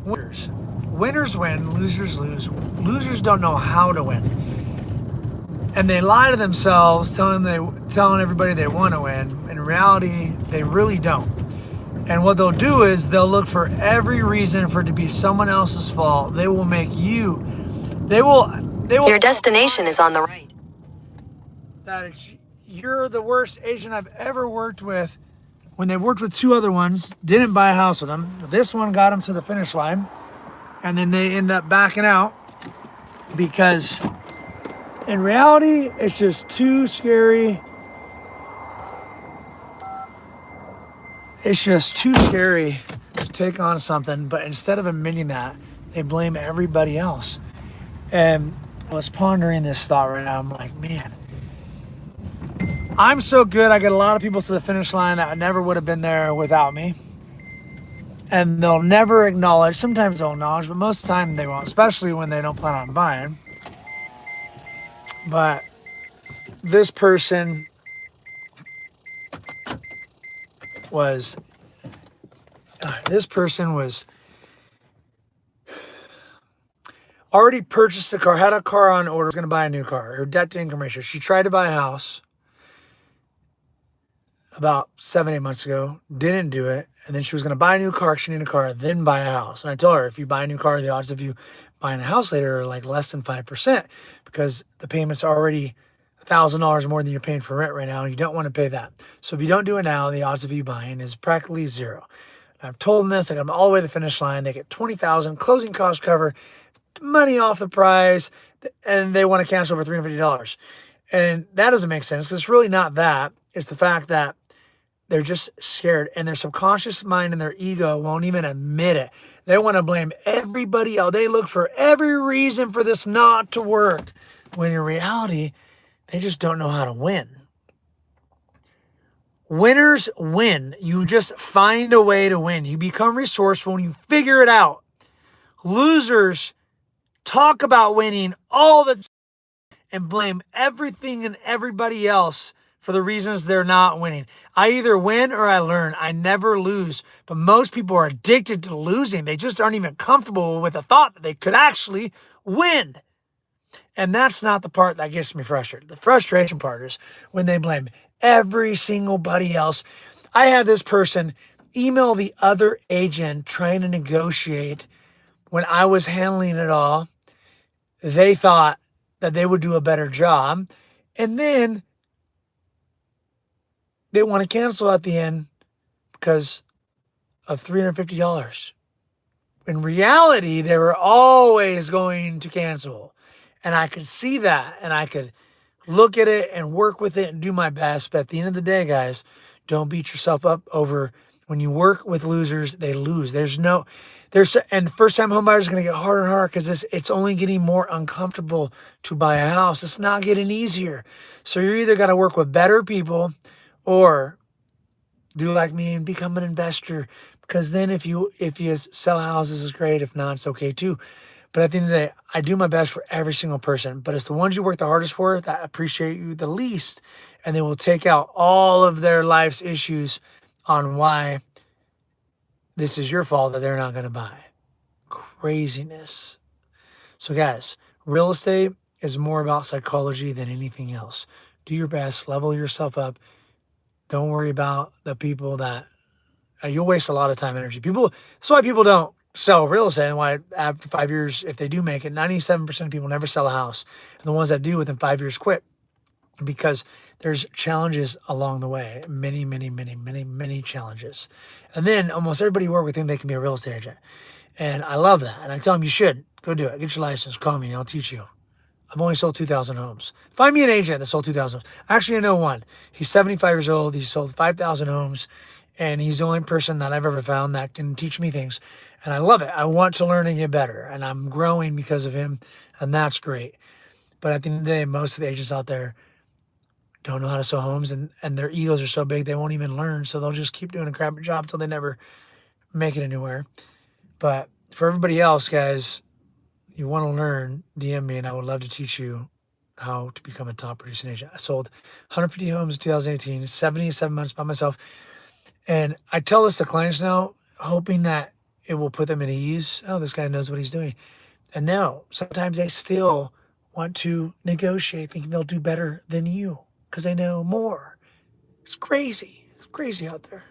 Winners. Winners win, losers lose. Losers don't know how to win. And they lie to themselves, telling everybody they want to win. In reality, they really don't. And what they'll do is they'll look for every reason for it to be someone else's fault. They will make you. They will. Your destination is on the right. That you're the worst agent I've ever worked with. When they worked with two other ones, didn't buy a house with them. This one got them to the finish line, and then they end up backing out because in reality, it's just too scary. It's just too scary to take on something, but instead of admitting that, they blame everybody else. And I was pondering this thought right now. I'm like, man, I'm so good. I get a lot of people to the finish line that never would have been there without me. And they'll never acknowledge. Sometimes they'll acknowledge, but most of the time they won't, especially when they don't plan on buying. But this person was already purchased a car, had a car on order, was going to buy a new car. Her debt to income ratio. She tried to buy a house about 7-8 months ago, didn't do it. And then she was going to buy a new car. She needed a car, then buy a house. And I told her, if you buy a new car, the odds of you buying a house later are like less than 5% because the payments are already $1,000 more than you're paying for rent right now. And you don't want to pay that. So if you don't do it now, the odds of you buying is practically zero. I've told them this. I got them all the way to the finish line. They get $20,000 closing cost cover, money off the price, and they want to cancel over $350. And that doesn't make sense. It's really not that. It's the fact that they're just scared, and their subconscious mind and their ego won't even admit it. They want to blame everybody else. They look for every reason for this not to work, when in reality, they just don't know how to win. Winners win. You just find a way to win. You become resourceful and you figure it out. Losers talk about winning all the time and blame everything and everybody else for the reasons they're not winning. I either win or I learn. I never lose. But most people are addicted to losing. They just aren't even comfortable with the thought that they could actually win. And that's not the part that gets me frustrated. The frustration part is when they blame every single buddy else. I had this person email the other agent trying to negotiate when I was handling it all. They thought that they would do a better job. And then they want to cancel at the end because of $350. In reality, they were always going to cancel. And I could see that, and I could look at it and work with it and do my best. But at the end of the day, guys, don't beat yourself up over when you work with losers, they lose. And first-time home buyers are going to get harder and harder because it's only getting more uncomfortable to buy a house. It's not getting easier. So you're either got to work with better people or do like me and become an investor. Because then if you sell houses, it's great. If not, it's okay too. But at the end of the day, I do my best for every single person. But it's the ones you work the hardest for that appreciate you the least. And they will take out all of their life's issues on why this is your fault that they're not going to buy. Craziness. So guys, real estate is more about psychology than anything else. Do your best. Level yourself up. Don't worry about the people that you'll waste a lot of time and energy. That's why people don't sell real estate, and why after 5 years, if they do make it, 97% of people never sell a house. And the ones that do within 5 years quit because there's challenges along the way. Many, many, many, many, many challenges. And then almost everybody you work with think they can be a real estate agent. And I love that. And I tell them you should. Go do it. Get your license. Call me and I'll teach you. I've only sold 2,000 homes. Find me an agent that sold 2,000 homes. Actually, I know one. He's 75 years old. He's sold 5,000 homes. And he's the only person that I've ever found that can teach me things. And I love it. I want to learn and get better. And I'm growing because of him. And that's great. But at the end of the day, most of the agents out there don't know how to sell homes. And their egos are so big, they won't even learn. So they'll just keep doing a crappy job until they never make it anywhere. But for everybody else, guys, you want to learn, DM me, and I would love to teach you how to become a top producing agent. I sold 150 homes in 2018, 77 months by myself. And I tell this to clients now, hoping that it will put them at ease. Oh, this guy knows what he's doing. And no, sometimes they still want to negotiate, thinking they'll do better than you because they know more. It's crazy. It's crazy out there.